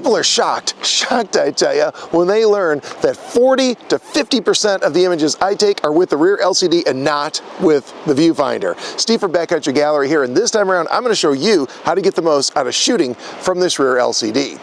People are shocked, I tell you, when they learn that 40 to 50% of the images I take are with the rear LCD and not with the viewfinder. Steve from Backcountry Gallery here, and this time around I'm going to show you how to get the most out of shooting from this rear LCD.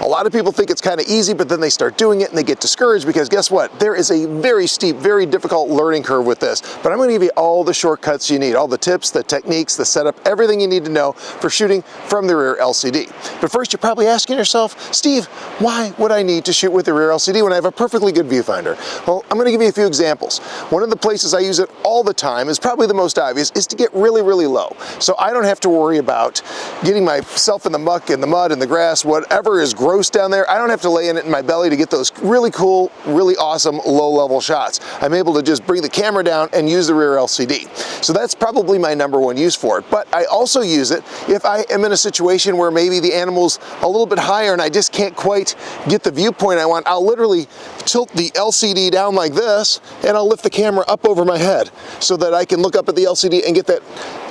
A lot of people think it's kind of easy, but then they start doing it and they get discouraged because guess what? There is a very steep, very difficult learning curve with this, but I'm going to give you all the shortcuts you need, all the tips, the techniques, the setup, everything you need to know for shooting from the rear LCD. But first, you're probably asking yourself, Steve, why would I need to shoot with the rear LCD when I have a perfectly good viewfinder? Well, I'm going to give you a few examples. One of the places I use it all the time is probably the most obvious, is to get really, really low. So I don't have to worry about getting myself in the muck, in the mud, in the grass, whatever is gross down there. I don't have to lay in it in my belly to get those really cool, really awesome low-level shots. I'm able to just bring the camera down and use the rear LCD. So that's probably my number one use for it. But I also use it if I am in a situation where maybe the animal's a little bit higher and I just can't quite get the viewpoint I want. I'll literally tilt the LCD down like this and I'll lift the camera up over my head so that I can look up at the LCD and get that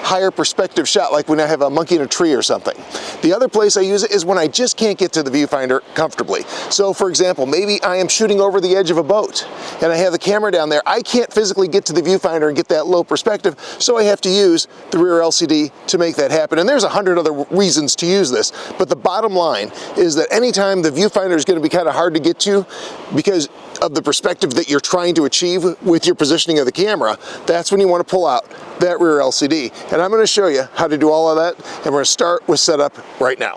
higher perspective shot, like when I have a monkey in a tree or something. The other place I use it is when I just can't get to the viewfinder comfortably. So for example, maybe I am shooting over the edge of a boat and I have the camera down there. I can't physically get to the viewfinder and get that low perspective, so I have to use the rear LCD to make that happen. And there's 100 other reasons to use this, but the bottom line is that anytime the viewfinder is going to be kind of hard to get to because of the perspective that you're trying to achieve with your positioning of the camera, that's when you want to pull out that rear LCD. And I'm going to show you how to do all of that, and we're going to start with setup right now.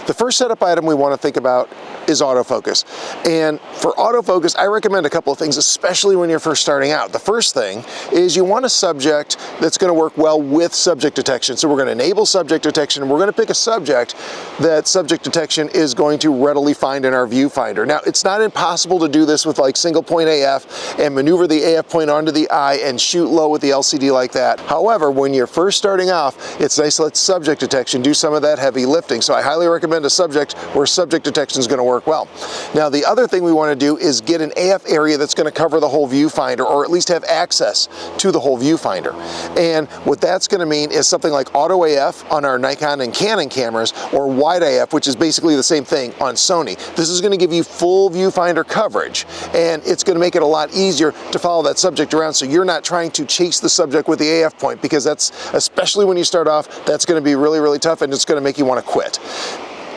The first setup item we want to think about is autofocus. And for autofocus, I recommend a couple of things, especially when you're first starting out. The first thing is you want a subject that's going to work well with subject detection. So we're going to enable subject detection, and we're going to pick a subject that subject detection is going to readily find in our viewfinder. Now, it's not impossible to do this with like single point AF and maneuver the AF point onto the eye and shoot low with the LCD like that. However, when you're first starting off, it's nice to let subject detection do some of that heavy lifting. So I highly recommend a subject where subject detection is going to work well. Now, the other thing we want to do is get an AF area that's going to cover the whole viewfinder, or at least have access to the whole viewfinder. And what that's going to mean is something like Auto AF on our Nikon and Canon cameras, or Wide AF, which is basically the same thing on Sony. This is going to give you full viewfinder coverage, and it's going to make it a lot easier to follow that subject around, so you're not trying to chase the subject with the AF point, because that's, especially when you start off, that's going to be really, really tough, and it's going to make you want to quit.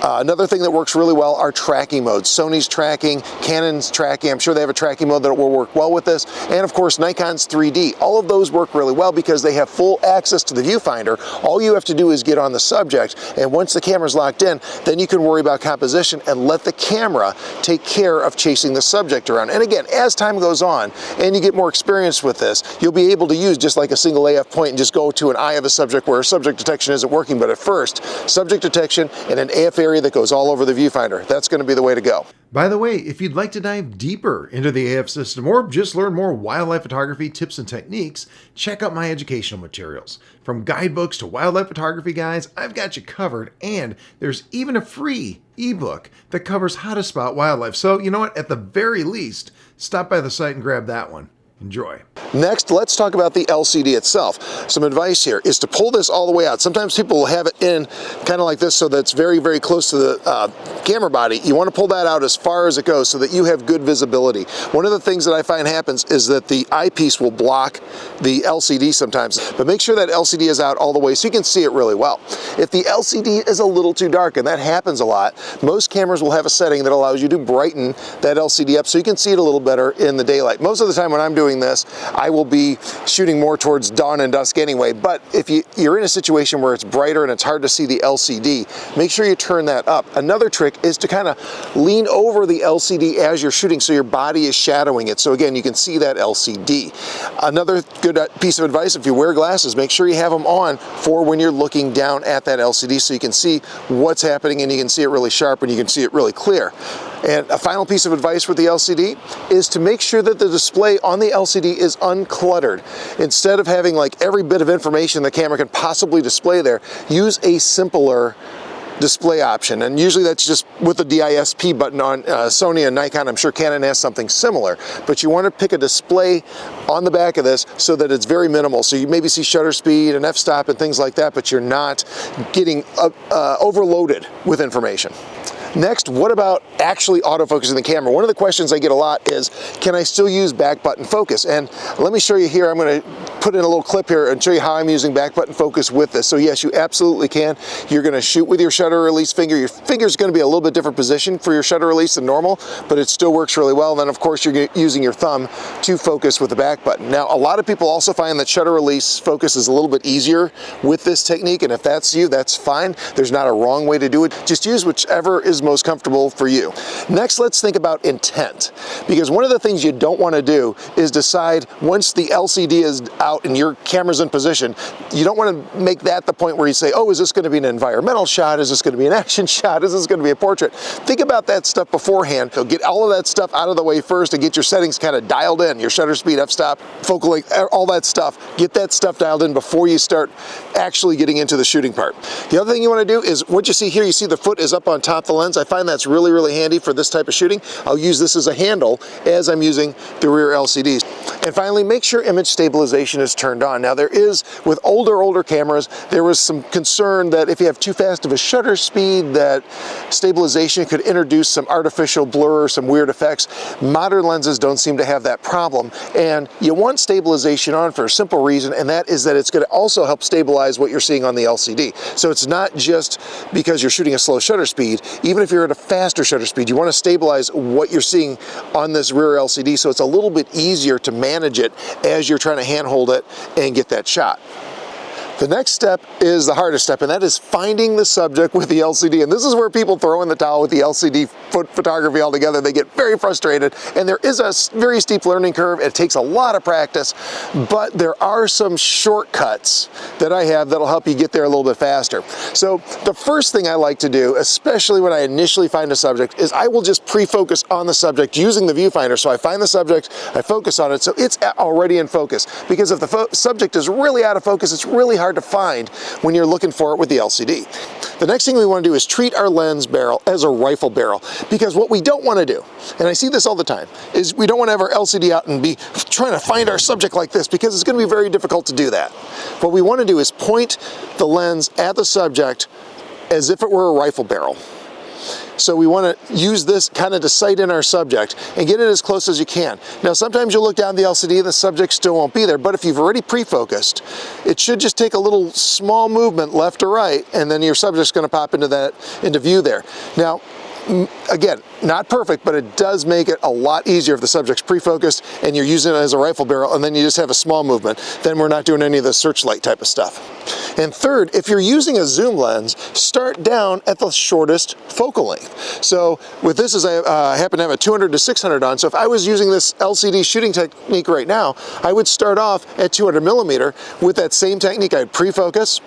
Another thing that works really well are tracking modes. Sony's tracking, Canon's tracking. I'm sure they have a tracking mode that will work well with this. And of course, Nikon's 3D. All of those work really well because they have full access to the viewfinder. All you have to do is get on the subject, and once the camera's locked in, then you can worry about composition and let the camera take care of chasing the subject around. And again, as time goes on and you get more experience with this, you'll be able to use just like a single AF point and just go to an eye of a subject where subject detection isn't working. But at first, subject detection and an AF area that goes all over the viewfinder. That's going to be the way to go. By the way, if you'd like to dive deeper into the AF system or just learn more wildlife photography tips and techniques, check out my educational materials. From guidebooks to wildlife photography guides, I've got you covered, and there's even a free ebook that covers how to spot wildlife. So, you know what? At the very least, stop by the site and grab that one. Enjoy. Next, let's talk about the LCD itself. Some advice here is to pull this all the way out. Sometimes people will have it in kind of like this so that it's very, very close to the camera body. You want to pull that out as far as it goes so that you have good visibility. One of the things that I find happens is that the eyepiece will block the LCD sometimes, but make sure that LCD is out all the way so you can see it really well. If the LCD is a little too dark, and that happens a lot, most cameras will have a setting that allows you to brighten that LCD up so you can see it a little better in the daylight. Most of the time when I'm doing this, I will be shooting more towards dawn and dusk anyway, but if you're in a situation where it's brighter and it's hard to see the LCD, make sure you turn that up. Another trick is to kind of lean over the LCD as you're shooting so your body is shadowing it, so again you can see that LCD. Another good piece of advice, if you wear glasses, make sure you have them on for when you're looking down at that LCD so you can see what's happening and you can see it really sharp and you can see it really clear. And a final piece of advice with the LCD is to make sure that the display on the LCD is uncluttered. Instead of having like every bit of information the camera can possibly display there, use a simpler display option, and usually that's just with the DISP button on Sony and Nikon. I'm sure Canon has something similar, but you want to pick a display on the back of this so that it's very minimal. So you maybe see shutter speed and f-stop and things like that, but you're not getting overloaded with information. Next, what about actually autofocusing the camera? One of the questions I get a lot is, can I still use back button focus? And let me show you here. I'm going to put in a little clip here and show you how I'm using back button focus with this. So yes, you absolutely can. You're going to shoot with your shutter release finger. Your finger's going to be a little bit different position for your shutter release than normal, but it still works really well. And then of course you're using your thumb to focus with the back button. Now, a lot of people also find that shutter release focus is a little bit easier with this technique, and if that's you, that's fine. There's not a wrong way to do it. Just use whichever is most comfortable for you. Next, let's think about intent, because one of the things you don't want to do is decide once the LCD is out and your camera's in position, you don't want to make that the point where you say, oh, is this going to be an environmental shot? Is this going to be an action shot? Is this going to be a portrait? Think about that stuff beforehand. So get all of that stuff out of the way first and get your settings kind of dialed in, your shutter speed, f-stop, focal length, all that stuff. Get that stuff dialed in before you start actually getting into the shooting part. The other thing you want to do is what you see here, you see the foot is up on top of the lens. I find that's really, really handy for this type of shooting. I'll use this as a handle as I'm using the rear LCDs. And finally, make sure image stabilization is turned on. Now there is, with older cameras, there was some concern that if you have too fast of a shutter speed, that stabilization could introduce some artificial blur, some weird effects. Modern lenses don't seem to have that problem, and you want stabilization on for a simple reason, and that is that it's going to also help stabilize what you're seeing on the LCD. So it's not just because you're shooting a slow shutter speed. Even if you're at a faster shutter speed, you want to stabilize what you're seeing on this rear LCD so it's a little bit easier to manage it as you're trying to handhold it and get that shot. The next step is the hardest step, and that is finding the subject with the LCD. And this is where people throw in the towel with the LCD photography altogether. They get very frustrated, and there is a very steep learning curve. It takes a lot of practice, but there are some shortcuts that I have that'll help you get there a little bit faster. So the first thing I like to do, especially when I initially find a subject, is I will just pre-focus on the subject using the viewfinder. So I find the subject, I focus on it, so it's already in focus. Because if the subject is really out of focus, it's really hard to find when you're looking for it with the LCD. The next thing we want to do is treat our lens barrel as a rifle barrel, because what we don't want to do, and I see this all the time, is we don't want to have our LCD out and be trying to find our subject like this, because it's going to be very difficult to do that. What we want to do is point the lens at the subject as if it were a rifle barrel. So we want to use this kind of to sight in our subject and get it as close as you can. Now sometimes you'll look down the LCD and the subject still won't be there, but if you've already pre-focused, it should just take a little small movement left or right, and then your subject's going to pop into view there. Now, again, not perfect, but it does make it a lot easier if the subject's pre-focused and you're using it as a rifle barrel, and then you just have a small movement. Then we're not doing any of the searchlight type of stuff. And third, if you're using a zoom lens, start down at the shortest focal length. So with this, as I happen to have a 200 to 600 on, so if I was using this LCD shooting technique right now, I would start off at 200 millimeter with that same technique. I'd pre-focus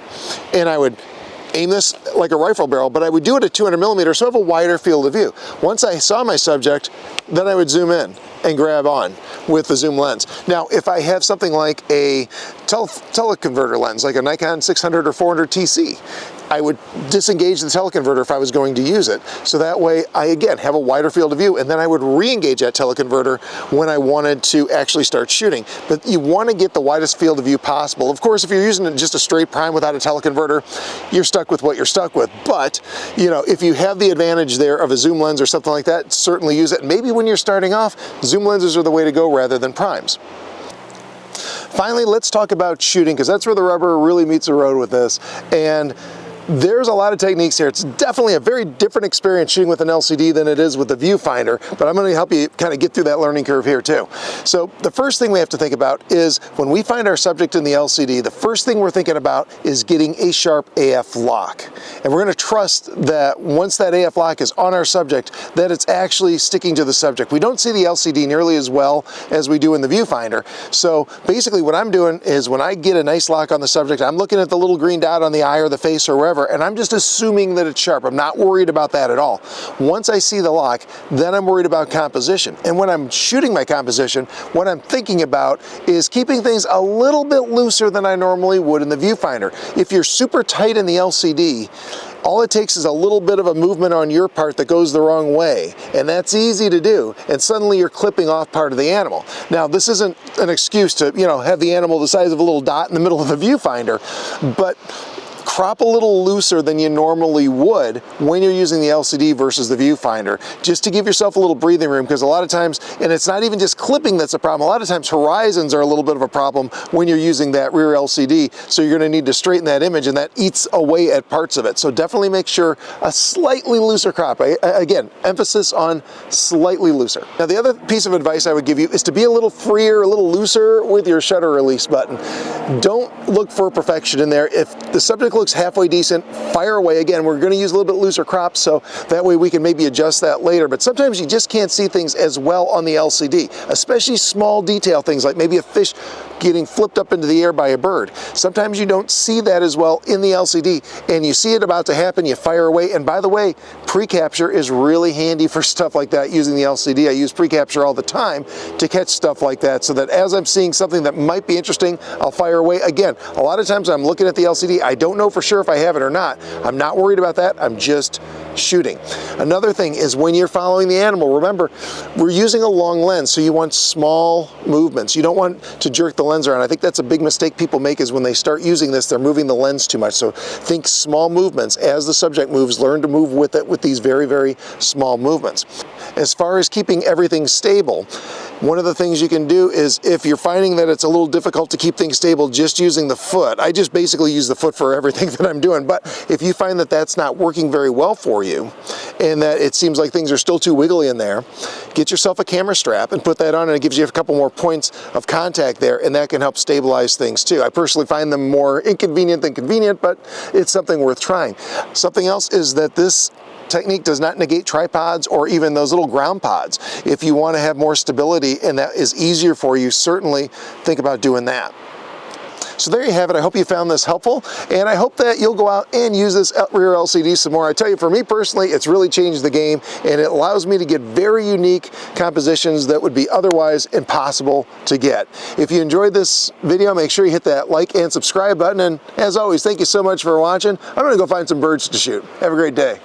and I would aim this like a rifle barrel, but I would do it at 200 millimeters, so I have a wider field of view. Once I saw my subject, then I would zoom in and grab on with the zoom lens. Now, if I have something like a teleconverter lens, like a Nikon 600 or 400 TC, I would disengage the teleconverter if I was going to use it. So that way I, again, have a wider field of view, and then I would re-engage that teleconverter when I wanted to actually start shooting. But you want to get the widest field of view possible. Of course, if you're using just a straight prime without a teleconverter, you're stuck with what you're stuck with. But, you know, if you have the advantage there of a zoom lens or something like that, certainly use it. Maybe when you're starting off, zoom lenses are the way to go rather than primes. Finally, let's talk about shooting, because that's where the rubber really meets the road with this. And there's a lot of techniques here. It's definitely a very different experience shooting with an LCD than it is with the viewfinder, but I'm going to help you kind of get through that learning curve here too. So the first thing we have to think about is when we find our subject in the LCD, the first thing we're thinking about is getting a sharp AF lock. And we're going to trust that once that AF lock is on our subject, that it's actually sticking to the subject. We don't see the LCD nearly as well as we do in the viewfinder. So basically what I'm doing is when I get a nice lock on the subject, I'm looking at the little green dot on the eye or the face or wherever, and I'm just assuming that it's sharp. I'm not worried about that at all. Once I see the lock, then I'm worried about composition. And when I'm shooting my composition, what I'm thinking about is keeping things a little bit looser than I normally would in the viewfinder. If you're super tight in the LCD, all it takes is a little bit of a movement on your part that goes the wrong way, and that's easy to do, and suddenly you're clipping off part of the animal. Now, this isn't an excuse to, you know, have the animal the size of a little dot in the middle of the viewfinder, but crop a little looser than you normally would when you're using the LCD versus the viewfinder, just to give yourself a little breathing room, because a lot of times, and it's not even just clipping that's a problem, a lot of times horizons are a little bit of a problem when you're using that rear LCD, so you're going to need to straighten that image, and that eats away at parts of it. So definitely make sure a slightly looser crop. Again, emphasis on slightly looser. Now the other piece of advice I would give you is to be a little freer, a little looser with your shutter release button. Don't look for perfection in there. If the subject looks halfway decent, fire away. Again, we're going to use a little bit looser crops, so that way we can maybe adjust that later. But sometimes you just can't see things as well on the LCD, especially small detail things like maybe a fish getting flipped up into the air by a bird. Sometimes you don't see that as well in the LCD, and you see it about to happen, you fire away. And by the way, pre-capture is really handy for stuff like that using the LCD. I use pre-capture all the time to catch stuff like that, so that as I'm seeing something that might be interesting, I'll fire away. Again, a lot of times I'm looking at the LCD, I don't know for sure if I have it or not. I'm not worried about that, I'm just shooting. Another thing is when you're following the animal, remember, we're using a long lens, so you want small movements. You don't want to jerk the lens around. I think that's a big mistake people make, is when they start using this, they're moving the lens too much. So think small movements. As the subject moves, learn to move with it with these very, very small movements. As far as keeping everything stable, one of the things you can do is, if you're finding that it's a little difficult to keep things stable just using the foot, I just basically use the foot for everything that I'm doing, but if you find that that's not working very well for you, and that it seems like things are still too wiggly in there, get yourself a camera strap and put that on, and it gives you a couple more points of contact there, and that can help stabilize things too. I personally find them more inconvenient than convenient, but it's something worth trying. Something else is that this technique does not negate tripods or even those little ground pods. If you want to have more stability and that is easier for you, certainly think about doing that. So there you have it. I hope you found this helpful, and I hope that you'll go out and use this rear LCD some more. I tell you, for me personally, it's really changed the game, and it allows me to get very unique compositions that would be otherwise impossible to get. If you enjoyed this video, make sure you hit that like and subscribe button, and as always, thank you so much for watching. I'm going to go find some birds to shoot. Have a great day.